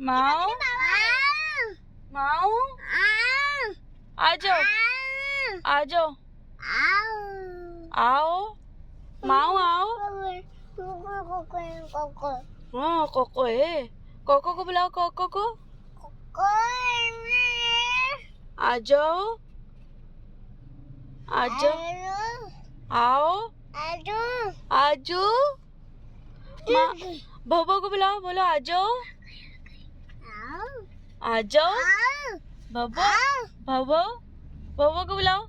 माओ माओ आ जाओ आ जाओ आओ माओ आओ। हाँ कोको है, कोको को बुलाओ, कोको को आ जाओ आ जाओ आओ आजू। भवो को बुलाओ, बोलो आ जाओ आ जाओ। भवो भवो भवो को बुलाओ।